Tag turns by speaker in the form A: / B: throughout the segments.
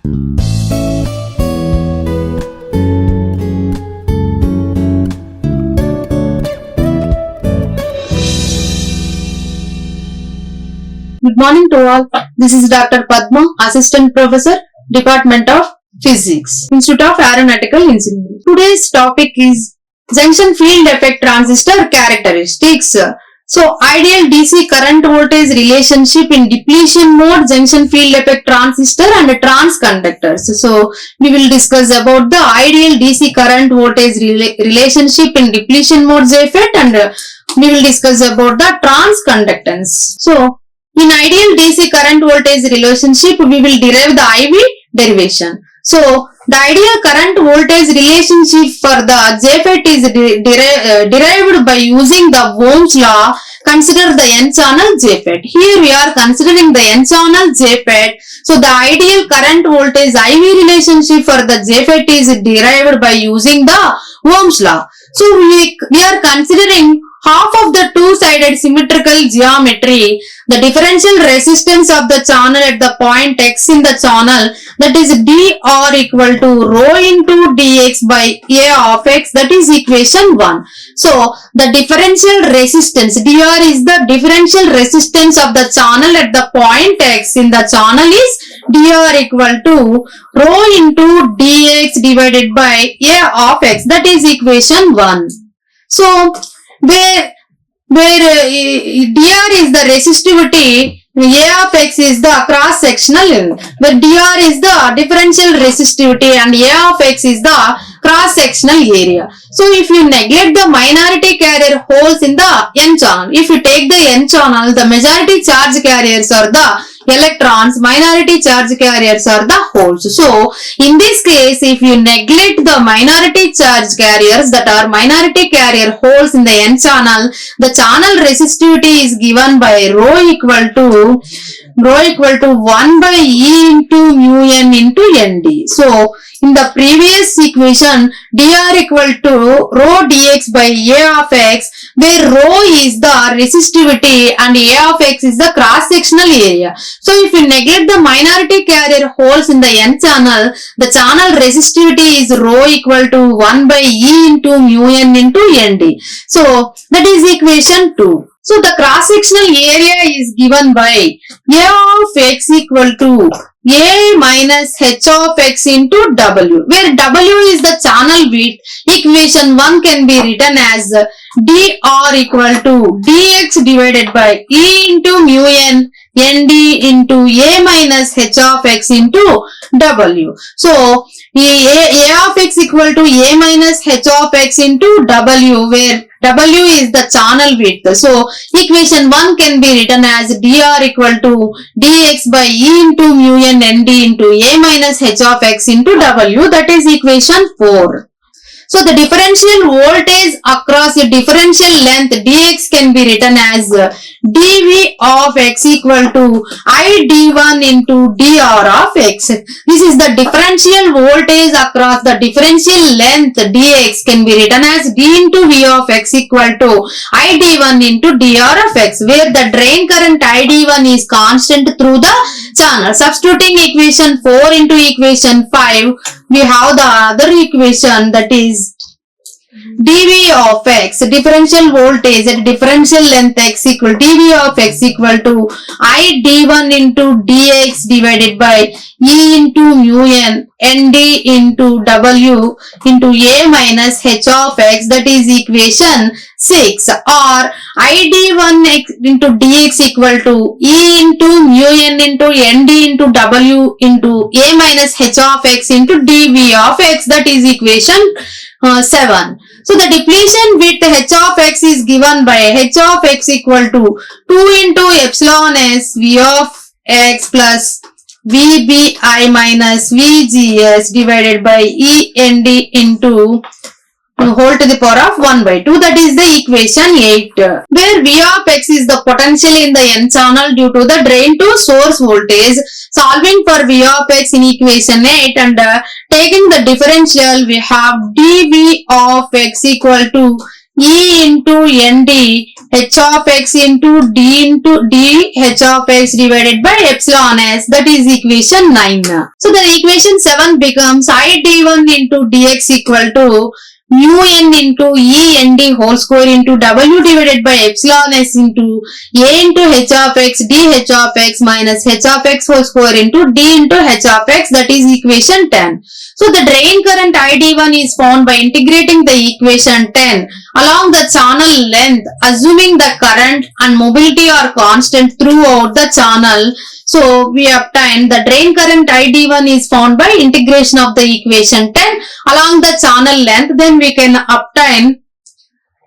A: Good morning to all. This is Dr. Padma, Assistant Professor, Department of Physics, Institute of Aeronautical Engineering. Today's topic is junction field effect transistor characteristics. So, ideal DC current voltage relationship in depletion mode, junction field effect transistor and transconductors. So, we will discuss about the ideal DC current voltage relationship in depletion mode JFET, and we will discuss about the transconductance. So, in ideal DC current voltage relationship, we will derive the IV derivation. So, the ideal current voltage relationship for the JFET is derived by using the Ohm's law. Consider the N-channel JFET. Here we are considering the N-channel JFET. So, the ideal current voltage IV relationship for the JFET is derived by using the Ohm's law. So, we are considering half of the two-sided symmetrical geometry, the differential resistance of the channel at the point X in the channel, that is dr equal to rho into dx by A of x, that is equation 1. So, the differential resistance, dr is the differential resistance of the channel at the point X in the channel is dr equal to rho into dx divided by A of x, that is equation 1. So, where dr is the resistivity, A of x is the cross-sectional length, where dr is the differential resistivity and A of x is the cross-sectional area. So, if you neglect the minority carrier holes in the N channel, if you take the N channel, the majority charge carriers are the electrons, minority charge carriers are the holes. So, in this case, if you neglect the minority charge carriers, that are minority carrier holes in the N channel, the channel resistivity is given by rho equal to 1 by E into mu n into Nd. So, in the previous equation, dr equal to rho dx by A of x, where rho is the resistivity and A of x is the cross-sectional area. So, if you neglect the minority carrier holes in the N channel, the channel resistivity is rho equal to 1 by E into mu n into Nd. So, that is equation 2. So, the cross-sectional area is given by A of x equal to A minus h of x into W, where W is the channel width. Equation 1 can be written as dr equal to dx divided by E into mu n Nd into A minus h of x into W. So, A of x equal to A minus h of x into W, where W is the channel width. So, equation 1 can be written as dr equal to dx by E into mu n Nd into A minus h of x into W, that is equation 4. So, the differential voltage across a differential length dx can be written as dV of x equal to I d1 into dr of x. This is the differential voltage across the differential length dx can be written as d into V of x equal to I d1 into dr of x, where the drain current I d1 is constant through the channel. Substituting equation 4 into equation 5, we have the other equation, that is dV of x, differential voltage at differential length x equal dV of x equal to I d1 into dx divided by E into mu n Nd into W into A minus h of x, that is equation 6, or I d1 into dx equal to E into mu n into Nd into W into A minus h of x into dV of x, that is equation 7. So, the depletion width h of x is given by h of x equal to 2 into epsilon s V of x plus VBI minus VGS divided by END into whole to the power of 1 by 2, that is the equation 8, where V of x is the potential in the N channel due to the drain to source voltage. Solving for V of x in equation 8 and taking the differential, we have dV of x equal to E into ND H of X into D H of X divided by epsilon S, that is equation 9. So the equation 7 becomes I D1 into dx equal to mu n into E nd whole square into W divided by epsilon S into A into H of X d H of X minus H of X whole square into D into H of X, that is equation 10. So the drain current ID1 is found by integrating the equation 10 along the channel length, assuming the current and mobility are constant throughout the channel. So we obtain the drain current ID1 is found by integration of the equation 10 along the channel length. Then we can obtain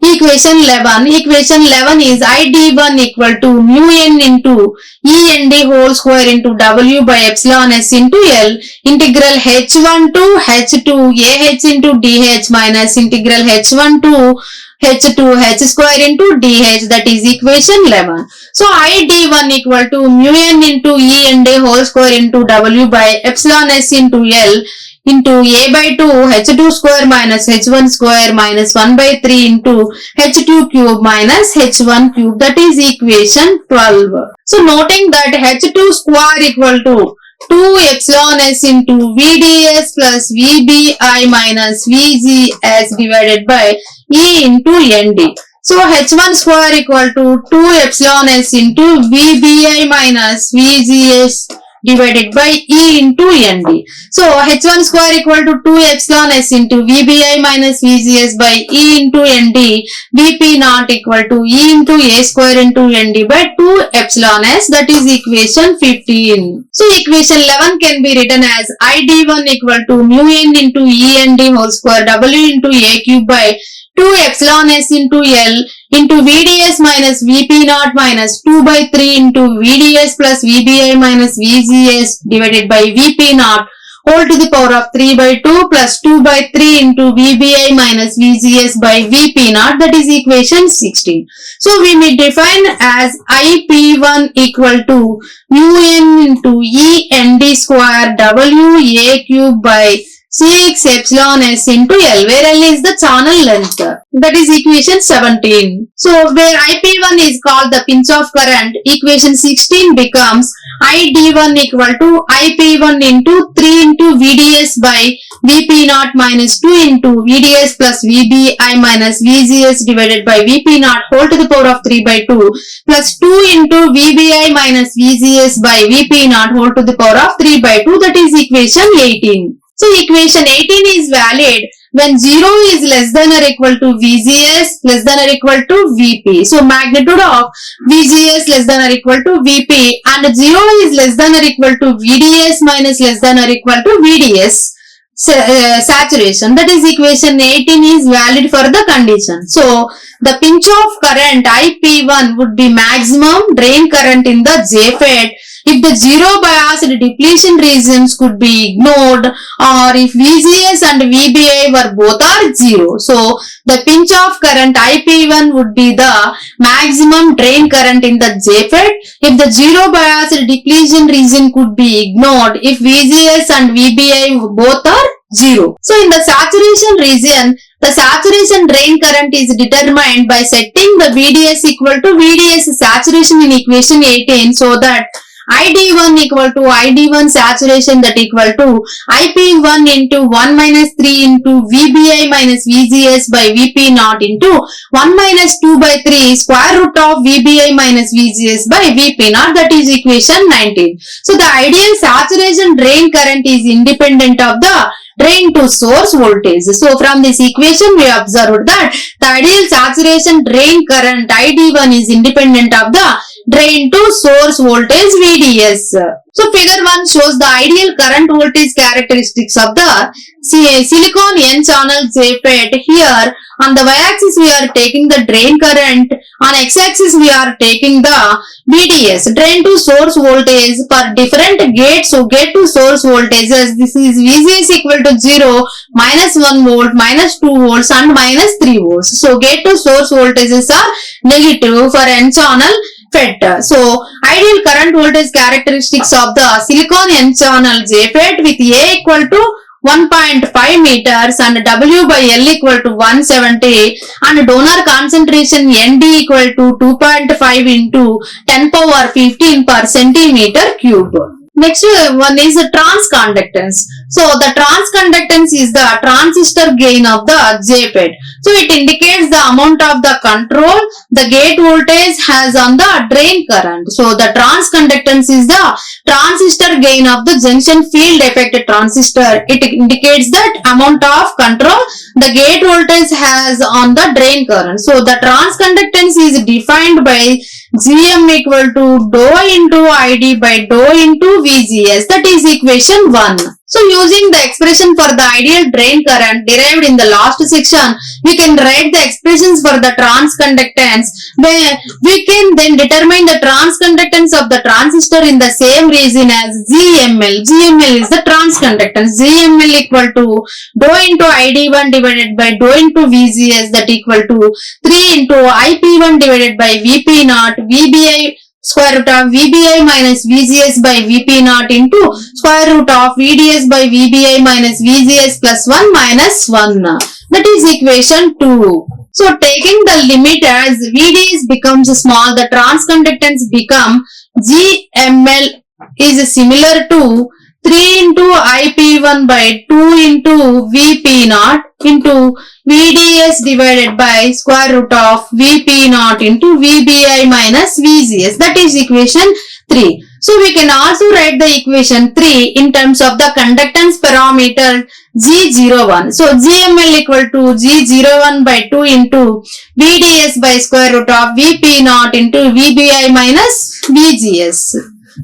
A: equation 11. Equation 11 is ID1 equal to mu n into E nd whole square into W by epsilon S into L integral H1 to H2 AH into DH minus integral H1 to H2 H square into DH, that is equation 11. So ID1 equal to mu n into E nd whole square into W by epsilon S into L into A by 2 H2 square minus H1 square minus 1 by 3 into H2 cube minus H1 cube, that is equation 12. So noting that H2 square equal to 2 epsilon S into VDS plus VBI minus VGS divided by E into ND. So H1 square equal to 2 epsilon S into VBI minus VGS divided by E into ND. So H1 square equal to 2 epsilon S into VBI minus VGS by E into ND. VP naught equal to E into A square into ND by 2 epsilon S, that is equation 15. So equation 11 can be written as ID1 equal to mu n into E ND whole square W into A cube by 2 epsilon S into L into VDS minus VP naught minus 2 by 3 into VDS plus VBI minus VGS divided by VP naught whole to the power of 3 by 2 plus 2 by 3 into VBI minus VGS by VP naught, that is equation 16. So we may define as IP1 equal to mu n into E ND square W A cube by 6 epsilon S into L, where L is the channel length. That is equation 17. So where IP1 is called the pinch off current, equation 16 becomes ID1 equal to IP1 into 3 into VDS by VP naught minus 2 into VDS plus VBI minus VGS divided by VP naught whole to the power of 3 by 2 plus 2 into VBI minus VGS by VP naught whole to the power of 3 by 2, that is equation 18. So equation 18 is valid when 0 is less than or equal to VGS less than or equal to VP. So magnitude of VGS less than or equal to VP and 0 is less than or equal to VDS minus less than or equal to VDS saturation. That is equation 18 is valid for the condition. So the pinch off current IP1 would be maximum drain current in the JFET if the zero biased depletion regions could be ignored or if VGS and VBI were both are zero. So the pinch off current IP1 would be the maximum drain current in the JFET if the zero biased depletion region could be ignored if VGS and VBI both are zero. So in the saturation region, the saturation drain current is determined by setting the VDS equal to VDS saturation in equation 18 so that ID1 equal to ID1 saturation that equal to IP1 into 1 minus 3 into VBI minus VGS by VP naught into 1 minus 2 by 3 square root of VBI minus VGS by VP naught, that is equation 19. So the ideal saturation drain current is independent of the drain to source voltage. So from this equation we observed that the ideal saturation drain current ID1 is independent of the drain to source voltage VDS. So figure 1 shows the ideal current voltage characteristics of the silicon N channel JFET. Here on the y-axis we are taking the drain current, on x-axis we are taking the VDS, drain to source voltage for different gates. So gate to source voltages, this is VGS equal to 0, minus 1 volt, minus 2 volts and minus 3 volts. So gate to source voltages are negative for N channel FET. So ideal current voltage characteristics of the silicon N channel JFET with A equal to 1.5 meters and W by L equal to 170 and donor concentration ND equal to 2.5 into 10 power 15 per centimeter cube. Next one is the transconductance. So the transconductance is the transistor gain of the JFET. So it indicates the amount of the control the gate voltage has on the drain current. So the transconductance is the transistor gain of the junction field effect transistor. It indicates that amount of control the gate voltage has on the drain current. So the transconductance is defined by Gm equal to dou into Id by dou into Vgs, that is equation 1. So using the expression for the ideal drain current derived in the last section, we can write the expressions for the transconductance. We can then determine the transconductance of the transistor in the same region as GML. GML is the transconductance. GML equal to dou into ID1 divided by dou into VGS, that equal to 3 into IP1 divided by VP naught VBI square root of VBI minus VGS by VP naught into square root of VDS by VBI minus VGS plus 1 minus 1. That is equation 2. So taking the limit as VDS becomes small, the transconductance become GML is similar to 3 into IP1 by 2 into VP naught into VDS divided by square root of VP naught into VBI minus VGS. That is equation 3. So we can also write the equation 3 in terms of the conductance parameter G01. So GML equal to G01 by 2 into VDS by square root of VP naught into VBI minus VGS.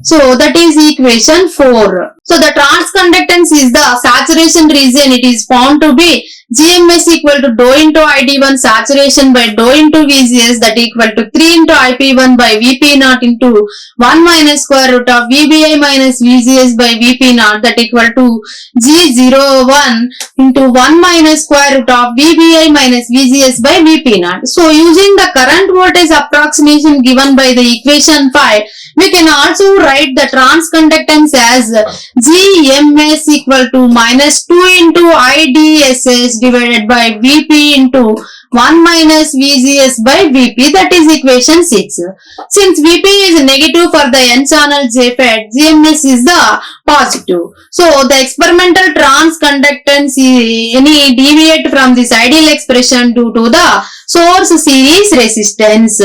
A: So that is equation 4. So the transconductance is the saturation region. It is found to be GMS equal to dou into ID1 saturation by dou into VGS, that equal to 3 into IP1 by VP naught into 1 minus square root of VBI minus VGS by VP naught, that equal to G01 into 1 minus square root of VBI minus VGS by VP naught. So using the current voltage approximation given by the equation 5, we can also write the transconductance as GMS equal to minus 2 into IDSS divided by VP into 1 minus VGS by VP, that is equation 6. Since VP is negative for the n-channel JFET, GMS is the positive. So the experimental transconductance any deviate from this ideal expression due to the source series resistance.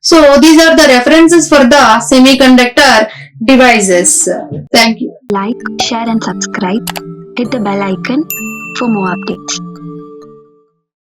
A: So these are the references for the semiconductor devices. Thank you.
B: Like, share and subscribe. Hit the bell icon for more updates.